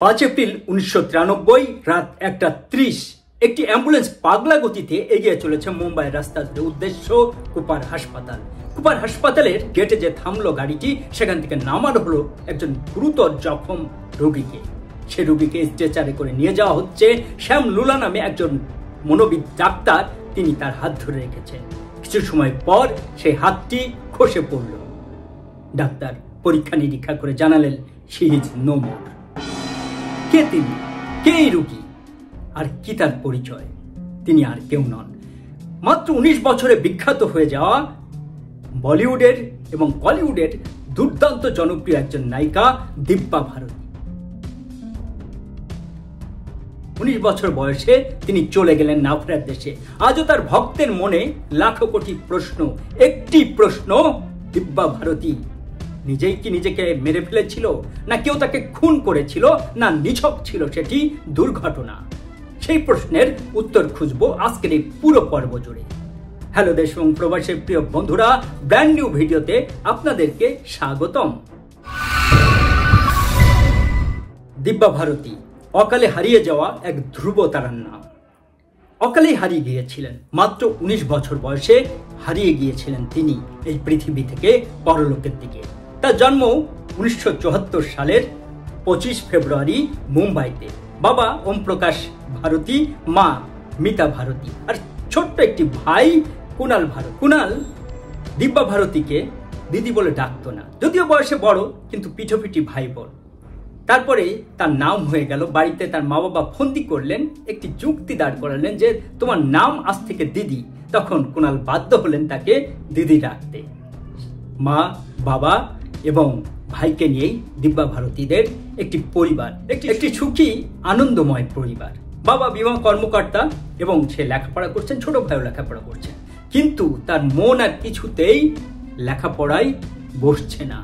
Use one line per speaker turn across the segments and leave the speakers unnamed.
5 April 1993 রাত 1:30 একটি ambulance পাগলা গতিতে এগিয়ে চলেছে মুম্বাইয়ের রাস্তার উদ্দেশ্য কুপার হাসপাতাল। কুপার হাসপাতালের গেটে যে থামলো গাড়িটি, সেখান থেকে নামানো হলো একজন গুরুতর জখম রোগীকে। সে রোগীকে স্ট্রেচারে করে নিয়ে যাওয়া হচ্ছে। শ্যাম লুলা নামে একজন মনোবিদ ডাক্তার, তিনি তার হাত ধরে রেখেছেন। কিছু সময় পর সেই হাতটি খসে পড়ল। ডাক্তার পরীক্ষা নিরীক্ষা করে জানালেন শি ইজ নো মোর। কে তিনি, কে এই রোগী, আর কি তার পরিচয়? তিনি আর কেউ নন, মাত্র 19 বছরে বিখ্যাত হয়ে যাওয়া বলিউডের এবং কলিউডের দুর্দান্ত জনপ্রিয় একজন নায়িকা দিব্যা ভারতী। 19 বছর বয়সে তিনি চলে গেলেন নাফরার দেশে। আজও তার ভক্তের মনে লাখো কোটি প্রশ্ন। একটি প্রশ্ন, দিব্যা ভারতী নিজেই কি নিজেকে মেরে ফেলেছিল, না কেউ তাকে খুন করেছিল, না নিছক ছিল সেটি দুর্ঘটনা? সেই প্রশ্নের উত্তর খুঁজবো আজকের এই পুরো পর্ব জুড়ে। হ্যালো দেশ এবং প্রবাসের প্রিয় বন্ধুরা, ব্র্যান্ড নিউ ভিডিওতে আপনাদেরকে স্বাগতম। দিব্যা ভারতী অকালে হারিয়ে যাওয়া এক ধ্রুব তারার নাম। অকালেই হারিয়ে গিয়েছিলেন, মাত্র 19 বছর বয়সে হারিয়ে গিয়েছিলেন তিনি এই পৃথিবী থেকে পরলোকের দিকে। তার জন্ম 1974 সালের 25 ফেব্রুয়ারি মুম্বাইতে। বাবা ওম প্রকাশ ভারতী, মা মিতা ভারতী, আর ছোট্ট একটি ভাই কুনাল ভারতী। কুনাল দিব্যা ভারতীকে দিদি বলে ডাকতো না, যদিও বয়সে বড়, কিন্তু পিঠোপিঠি ভাই বোন। তারপরে তার নাম হয়ে গেল। বাড়িতে তার মা বাবা ফন্দি করলেন, একটি যুক্তি দাঁড় করালেন যে তোমার নাম আজ থেকে দিদি। তখন কুনাল বাধ্য হলেন তাকে দিদি ডাকতে। মা, বাবা এবং ভাইকে নিয়েই দিব্যা ভারতীদের একটি পরিবার, একটি সুখী আনন্দময় পরিবার। বাবা বিমা কর্মকর্তা এবং সে লেখাপড়া করছেন, ছোট ভাইও লেখাপড়া করছেন, কিন্তু তার মন আর কিছুতেই লেখাপড়ায় বসছে না।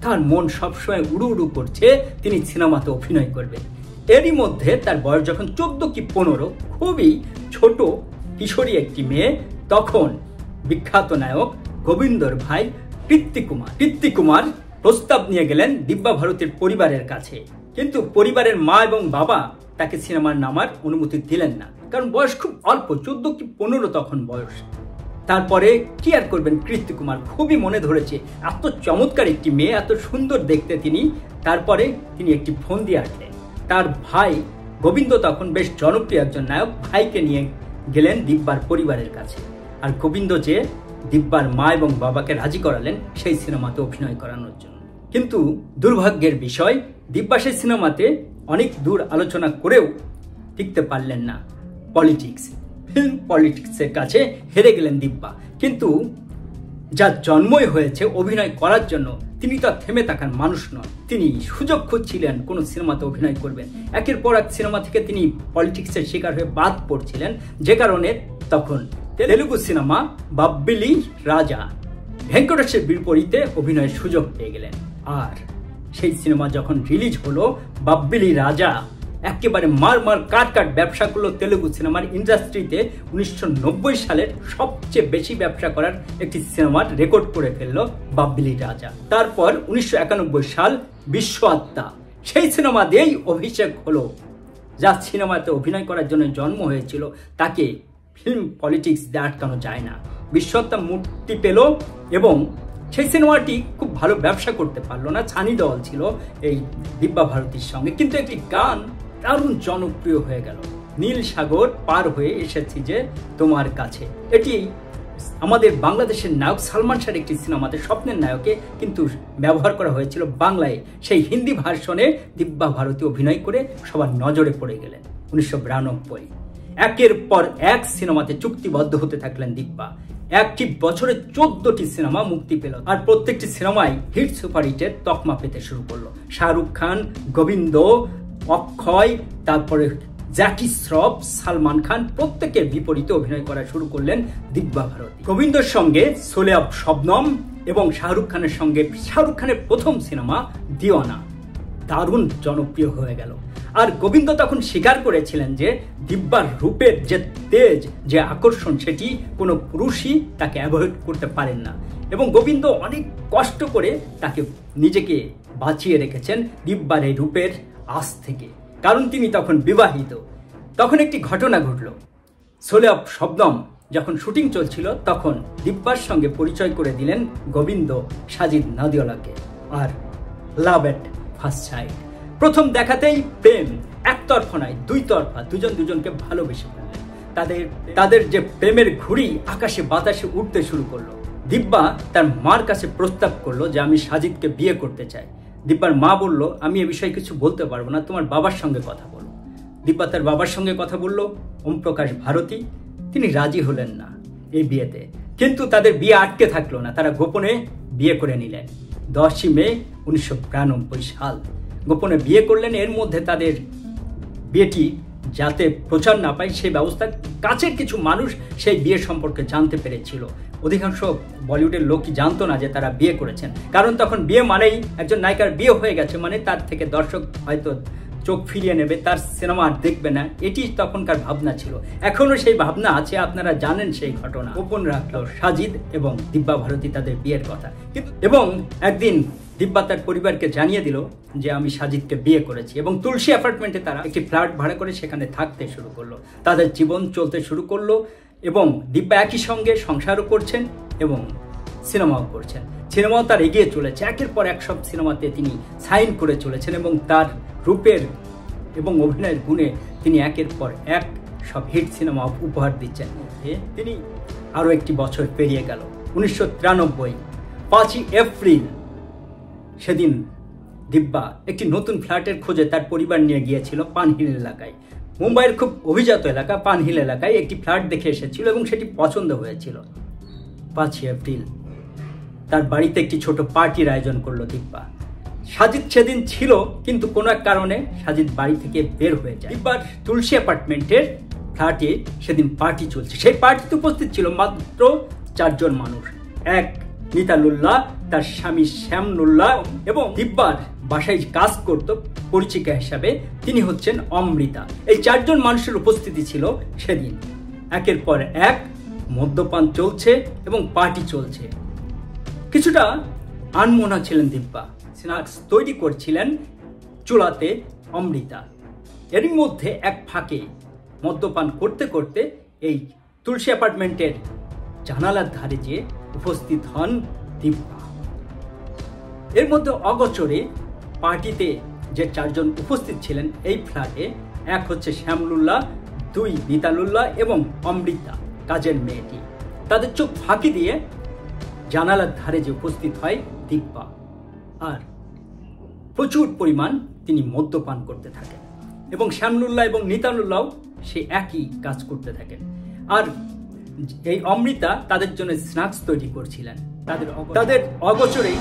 তার মন সবসময় উড়ু উড়ু করছে তিনি সিনেমাতে অভিনয় করবেন। এরই মধ্যে তার বয়স যখন 14 কি 15, খুবই ছোট কিশোরী একটি মেয়ে, তখন বিখ্যাত নায়ক গোবিন্দর ভাই কৃত্তি কুমার প্রস্তাব নিয়ে গেলেন দিব্যা ভারতীর পরিবারের কাছে। কিন্তু পরিবারের মা এবং বাবা তাকে সিনেমার নামার অনুমতি দিলেন না, কারণ বয়স খুব অল্প, 14 কি 15 তখন বয়স। তারপরে কি আর করবেন, কৃত্তি কুমার খুবই মনে ধরেছে, এত চমৎকার একটি মেয়ে, এত সুন্দর দেখতে তিনি। তারপরে তিনি একটি ফোন দিয়ে আসলেন। তার ভাই গোবিন্দ তখন বেশ জনপ্রিয় একজন নায়ক, ভাইকে নিয়ে গেলেন দিব্যার পরিবারের কাছে। আর গোবিন্দ যে দিব্যার মা এবং বাবাকে রাজি করালেন সেই সিনেমাতে অভিনয় করানোর জন্য। কিন্তু দুর্ভাগ্যের বিষয়, দিব্যা সেই সিনেমাতে অনেক দূর আলোচনা করেও টিকতে পারলেন না। ফিল্ম পলিটিক্সের কাছে হেরে গেলেন দিব্যা। কিন্তু যার জন্মই হয়েছে অভিনয় করার জন্য, তিনি তো থেমে থাকার মানুষ নন। তিনি সুযোগ খুঁজছিলেন কোন সিনেমাতে অভিনয় করবেন। একের পর এক সিনেমা থেকে তিনি পলিটিক্সের শিকার হয়ে বাদ পড়ছিলেন, যে কারণে তখন তেলুগু সিনেমা বাব্বিলি রাজা ভেঙ্কটেশের বিপরীতে অভিনয়ের সুযোগ পেয়ে গেলেন। আর সেই সিনেমা যখন রিলিজ হলো, বাব্বিলি রাজা একেবারে মার কাট ব্যবসা করলো তেলুগু সিনেমার ইন্ডাস্ট্রিতে। 1990 সালের সবচেয়ে বেশি ব্যবসা করার একটি সিনেমার রেকর্ড করে ফেললো বাব্বিলি রাজা। তারপর 1991 সাল বিশ্ব আত্মা, সেই সিনেমা দিয়েই অভিষেক হলো। যার সিনেমাতে অভিনয় করার জন্য জন্ম হয়েছিল, তাকে ফিল্ম পলিটিক্স দিয়ে আটকানো যায় না। বিশ্ব আত্মা মুক্তি পেল এবং সেই সিনেমাটি খুব ভালো ব্যবসা করতে পারলো না। ছানি দেওয়াল ছিল এই দিব্যা ভারতীর সঙ্গে, কিন্তু একটি গান দারুণ জনপ্রিয় হয়ে গেল, নীল সাগর পার হয়ে এসেছি যে তোমার কাছে। এটি আমাদের বাংলাদেশের নায়ক সালমান শাহর একটি সিনেমাতে স্বপ্নের নায়কে কিন্তু ব্যবহার করা হয়েছিল বাংলায়। সেই হিন্দি ভার্সনে দিব্যা ভারতী অভিনয় করে সবার নজরে পড়ে গেলেন। 1992 একের পর এক সিনেমাতে চুক্তিবদ্ধ হতে থাকলেন দিব্যা। একটি বছরে 14টি সিনেমা মুক্তি পেল, আর প্রত্যেকটি সিনেমায় হিট সুপারহিটের তকমা পেতে শুরু করলো। শাহরুখ খান, গোবিন্দ, অক্ষয়, তারপরে জ্যাকি শ্রফ, সালমান খান, প্রত্যেকের বিপরীতে অভিনয় করা শুরু করলেন দিব্যা ভারতী। গোবিন্দর সঙ্গে সোলে অব শবনম এবং শাহরুখ খানের সঙ্গে শাহরুখ খানের প্রথম সিনেমা দিওয়ানা দারুণ জনপ্রিয় হয়ে গেল। আর গোবিন্দ তখন স্বীকার করেছিলেন যে দিব্যার রূপের যে তেজ, যে আকর্ষণ, সেটি কোনো পুরুষই তাকে অ্যাভয়েড করতে পারেন না। এবং গোবিন্দ অনেক কষ্ট করে তাকে নিজেকে বাঁচিয়ে রেখেছেন দিব্যার এই রূপের আজ থেকে, কারণ তিনি তখন বিবাহিত। তখন একটি ঘটনা ঘটল। সোলে অফ শবনম যখন শুটিং চলছিল, তখন দিব্যার সঙ্গে পরিচয় করে দিলেন গোবিন্দ সাজিদ নাদিয়ালাকে। আর লাভ এট ফার্স্ট সাইট, প্রথম দেখাতেই প্রেম, একতরফা নয় দুই তরফা, দুজন দুজনকে ভালোবেসে ফেললেন। তাদের যে প্রেমের ঘুড়ি আকাশে বাতাসে উঠতে শুরু করলো। দিব্যা তার মার কাছে প্রস্তাব করলো যে আমি সাজিদকে বিয়ে করতে চাই। দিব্যার মা বলল, আমি এ বিষয়ে কিছু বলতে পারবো না, তোমার বাবার সঙ্গে কথা বলো। দিব্যা তার বাবার সঙ্গে কথা বলল, ওম প্রকাশ ভারতী। তিনি রাজি হলেন না এই বিয়েতে, কিন্তু তাদের বিয়ে আটকে থাকলো না, তারা গোপনে বিয়ে করে নিলেন। 10ই মে 1992 সাল গোপনে বিয়ে করলেন। এর মধ্যে তাদের বিয়েটি যাতে প্রচার না পায় সেই ব্যবস্থা, কাছের কিছু মানুষ সেই বিয়ে সম্পর্কে জানতে পেরেছিল। অধিকাংশ বলিউডের লোকই জানতো না যে তারা বিয়ে করেছেন, কারণ তখন বিয়ে মানেই একজন নায়িকার বিয়ে হয়ে গেছে মানে তার থেকে দর্শক হয়তো চোখ ফিরিয়ে নেবে, তার সিনেমা আর দেখবে না, এটি তখনকার ভাবনা ছিল। এখনো সেই ভাবনা আছে, আপনারা জানেন সেই ঘটনা। গোপন রাখলো সাজিদ এবং দিব্যা ভারতী তাদের বিয়ের কথা। কিন্তু এবং একদিন দিব্যা তার পরিবারকে জানিয়ে দিল যে আমি সাজিদকে বিয়ে করেছি, এবং তুলসী অ্যাপার্টমেন্টে তারা একটি ফ্ল্যাট ভাড়া করে সেখানে থাকতে শুরু করলো। তাদের জীবন চলতে শুরু করলো এবং দিব্যা একই সঙ্গে সংসারও করছেন এবং সিনেমাও করছেন। সিনেমাও তার এগিয়ে চলেছে, একের পর এক সব সিনেমাতে তিনি সাইন করে চলেছেন এবং তার রূপের এবং অভিনয়ের গুণে তিনি একের পর এক সব হিট সিনেমা উপহার দিচ্ছেন। তিনি আরও একটি বছর পেরিয়ে গেল। 1993 5ই এপ্রিল সেদিন দিব্যা একটি নতুন ফ্ল্যাটের খোঁজে তার পরিবার নিয়ে গিয়েছিল পানহিল এলাকায়। মুম্বাইয়ের খুব অভিজাত এলাকা পানহিল এলাকায় একটি ফ্ল্যাট দেখে এসেছিল এবং সেটি পছন্দ হয়েছিল। 5ই এপ্রিল তার বাড়িতে একটি ছোট পার্টির আয়োজন করলো দিব্যা। সাজিদ সেদিন ছিল, কিন্তু কোনো এক কারণে সাজিদ বাড়ি থেকে বের হয়ে যায়। দিব্যার তুলসী অ্যাপার্টমেন্টের ফ্ল্যাটে সেদিন পার্টি চলছে। সেই পার্টিতে উপস্থিত ছিল মাত্র 4 জন মানুষ। এক নিতালুল্লাহ, তার স্বামী শ্যামনুল্লাহ এবং দিব্যার বাসায় কাজ করত পরিচিকা হিসাবে তিনি হচ্ছেন অমৃতা। এই 4 জন মানুষের উপস্থিতি ছিল সেদিন। একের পর এক মদ্যপান চলছে এবং পার্টি চলছে। কিছুটা আনমনা ছিলেন দিব্যা, স্ন্যাক্স তৈরি করছিলেন চুলাতে অমৃতা। এরই মধ্যে এক ফাঁকে মদ্যপান করতে করতে এই তুলসী অ্যাপার্টমেন্টের জানালার ধারে যে উপস্থিত হন দিব্যা। এর মধ্যে অগোচরে পার্টিতে যে 4 জন উপস্থিত ছিলেন এই ফ্ল্যাটে, এক হচ্ছে শ্যামলুল্লাহ, 2 নিতালুল্লাহ এবং অমৃতা কাজের মেয়েটি। তাদের চোখ ফাঁকি দিয়ে জানালার ধারে যে উপস্থিত হয় দিব্যা, আর প্রচুর পরিমাণ তিনি মদ্যপান করতে থাকেন এবং শ্যামলুল্লাহ এবং নিতালুল্লাহ সে একই কাজ করতে থাকেন। আর এই অমৃতা তাদের জন্য স্ন্যাক্স তৈরি করছিলেন। তাদের অগোচরে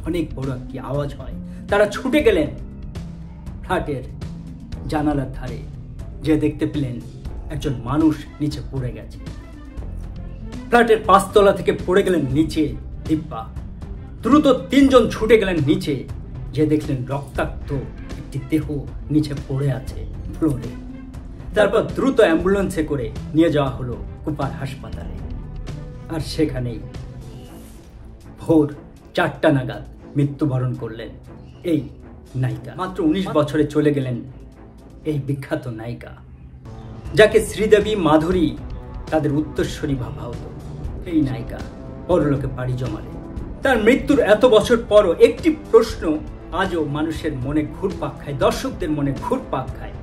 অনেক বড় একটি আওয়াজ হয়। তারা ছুটে গেলেন ফ্ল্যাটের জানালার ধারে, যে দেখতে পেলেন একজন মানুষ নিচে পড়ে গেছে। ফ্ল্যাটের 5 তলা থেকে পড়ে গেলেন নিচে দিব্যা। দ্রুত 3 জন ছুটে গেলেন নিচে, যে দেখলেন রক্তাক্ত একটি দেহ নিচে পড়ে আছে ফ্লোরে। তারপর দ্রুত অ্যাম্বুলেন্সে করে নিয়ে যাওয়া হলো কুপার হাসপাতালে। আর সেখানেই ভোর 4টা নাগাদ মৃত্যুবরণ করলেন এই নায়িকা। মাত্র 19 বছরে চলে গেলেন এই বিখ্যাত নায়িকা, যাকে শ্রীদেবী মাধুরী তাদের উত্তরস্বরী ভাবা হতো। এই নায়িকা পরলোকে পাড়ি জমালেন। তার মৃত্যুর এত বছর পরও একটি প্রশ্ন আজও মানুষের মনে ঘুরপাক খায়, দর্শকদের মনে ঘুরপাক খায়।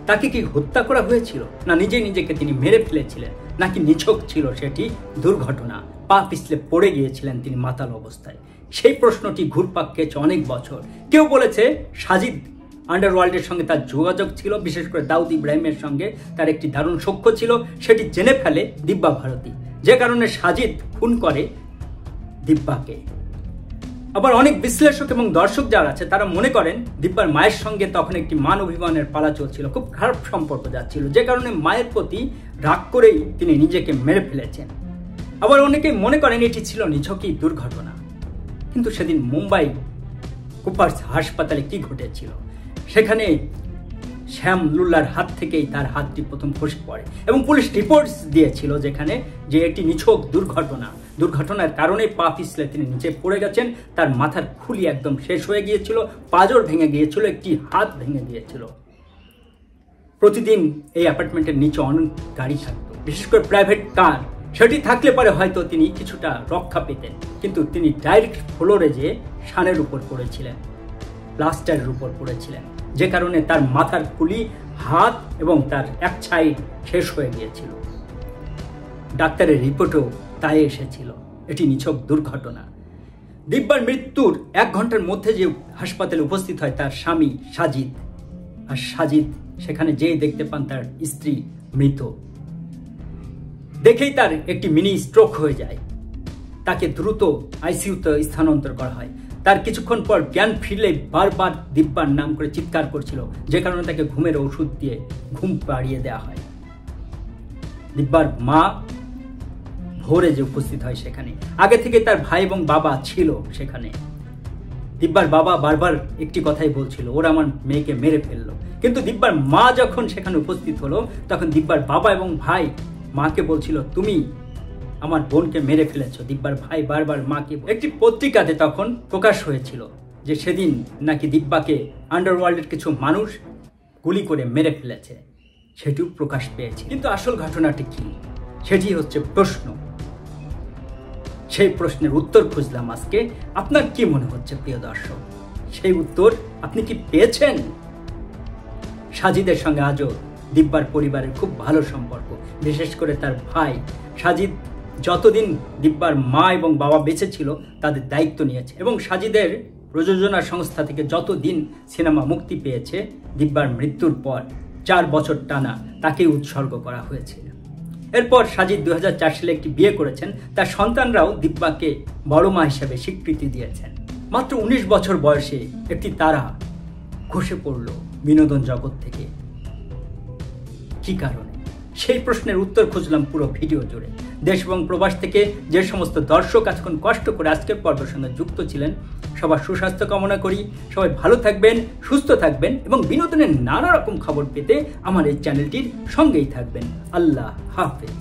তাকে কি হত্যা করা হয়েছিল, না নিজেকে তিনি মেরে ফেলেছিলেন, নাকি নিছক ছিল সেটি দুর্ঘটনা, পা পিছলে পড়ে গিয়েছিলেন তিনি মাতাল অবস্থায়? সেই প্রশ্নটি ঘুরপাক খেয়েছে অনেক বছর। কেউ বলেছে সাজিদ আন্ডারওয়ার্ল্ডের সঙ্গে তার যোগাযোগ ছিল, বিশেষ করে দাউদ ইব্রাহিমের সঙ্গে তার একটি দারুণ সখ্য ছিল, সেটি জেনে ফেলে দিব্যা ভারতী, যে কারণে সাজিদ খুন করে দিব্যাকে। আবার অনেক বিশ্লেষক এবং দর্শক যারা আছে তারা মনে করেন দিব্যার মায়ের সঙ্গে তখন একটি মান অভিমানের পালা চলছিল, খুব খারাপ সম্পর্ক যাচ্ছিল, যে কারণে মায়ের প্রতি রাগ করেই তিনি নিজেকে মেরে ফেলেছেন। আবার অনেকেই মনে করেন এটি ছিল নিছকই দুর্ঘটনা। কিন্তু সেদিন মুম্বাই কুপার্স হাসপাতালে কি ঘটেছিল, সেখানে শ্যাম লুল্লার হাত থেকেই তার হাতটি প্রথম খসে পড়ে এবং পুলিশ রিপোর্টস দিয়েছিল যেখানে যে এটি নিছক দুর্ঘটনার কারণে পা পিছলে তিনি নিচে পড়ে গেছেন, তার মাথার খুলি একদম শেষ হয়ে গিয়েছিল, পাঁজর ভেঙে গিয়েছিল, একটি হাত ভেঙে গিয়েছিল। প্রতিদিন এই অ্যাপার্টমেন্টের নিচে অনেক গাড়ি থাকতো, বিশেষ করে প্রাইভেট কার, সেটি থাকলে পরে হয়তো তিনি কিছুটা রক্ষা পেতেন, কিন্তু তিনি ডাইরেক্ট ফ্লোরে যেয়ে শানের উপর পড়েছিলেন, প্লাস্টারের উপর পড়েছিলেন, যে কারণে তার মাথার খুলি, হাত এবং তার এক সাইড শেষ হয়ে গিয়েছিল। ডাক্তারের রিপোর্টও তাই এসেছিল, এটি নিছক দুর্ঘটনা। দিব্যার মৃত্যুর 1 ঘন্টার মধ্যে যে হাসপাতালে উপস্থিত হয় তার স্বামী সাজিদ, আর সাজিদ সেখানে যেয়ে দেখতে পান তার স্ত্রী মৃত। দেখেই তার একটি মিনি স্ট্রোক হয়ে যায়, তাকে দ্রুত আইসিইউতে স্থানান্তর করা হয়। তার কিছুক্ষণ পর জ্ঞান ফিরলে বারবার দিব্যার নাম করে চিৎকার করছিল, যে কারণে তাকে ঘুমের ওষুধ দিয়ে ঘুম পাড়িয়ে দেওয়া হয়। দিব্যার মা ভোরে যে উপস্থিত হয় সেখানে, আগে থেকে তার ভাই এবং বাবা ছিল সেখানে। দিব্যার বাবা বারবার একটি কথাই বলছিল, ওরা আমার মেয়েকে মেরে ফেললো, কিন্তু দিব্যার মা যখন সেখানে উপস্থিত হলো তখন দিব্যার বাবা এবং ভাই মাকে বলছিল, তুমি আমার বোনকে মেরে ফেলেছো। দিব্যার ভাই বারবার মাকে, একটি পত্রিকাতে তখন প্রকাশ হয়েছিল যে সেদিন নাকি দিব্যাকে আন্ডারওয়ার্ল্ডের কিছু মানুষ গুলি করে মেরে ফেলেছে, সেটিও প্রকাশ পেয়েছে। কিন্তু আসল ঘটনাটি কি, সেটি হচ্ছে প্রশ্ন। সেই প্রশ্নের উত্তর খুঁজলাম আজকে। আপনার কি মনে হচ্ছে প্রিয় দর্শক, সেই উত্তর আপনি কি পেয়েছেন? সাজিদের সঙ্গে আজও দিব্যার পরিবারের খুব ভালো সম্পর্ক, বিশেষ করে তার ভাই সাজিদ যতদিন দিব্যার মা এবং বাবা বেঁচে ছিল তাদের দায়িত্ব নিয়েছে, এবং সাজিদের প্রযোজনা সংস্থা থেকে যতদিন সিনেমা মুক্তি পেয়েছে দিব্যার মৃত্যুর পর 4 বছর টানা তাকে উৎসর্গ করা হয়েছিল। এরপর সাজিদ 2004 সালে একটি বিয়ে করেছেন, তার সন্তানরাও দিব্যাকে বড় মা হিসেবে স্বীকৃতি দিয়েছেন। মাত্র 19 বছর বয়সে একটি তারা খসে পড়ল বিনোদন জগৎ থেকে, কি কারণে? সেই প্রশ্নের উত্তর খুঁজলাম পুরো ভিডিও জুড়ে। দেশ এবং প্রবাস থেকে যে সমস্ত দর্শক এতক্ষণ কষ্ট করে আজকের পর্বের সঙ্গে যুক্ত ছিলেন, সবার সুস্বাস্থ্য কামনা করি। সবাই ভালো থাকবেন, সুস্থ থাকবেন এবং বিনোদনের নানা রকম খবর পেতে আমার এই চ্যানেলটির সঙ্গেই থাকবেন। আল্লাহ হাফেজ।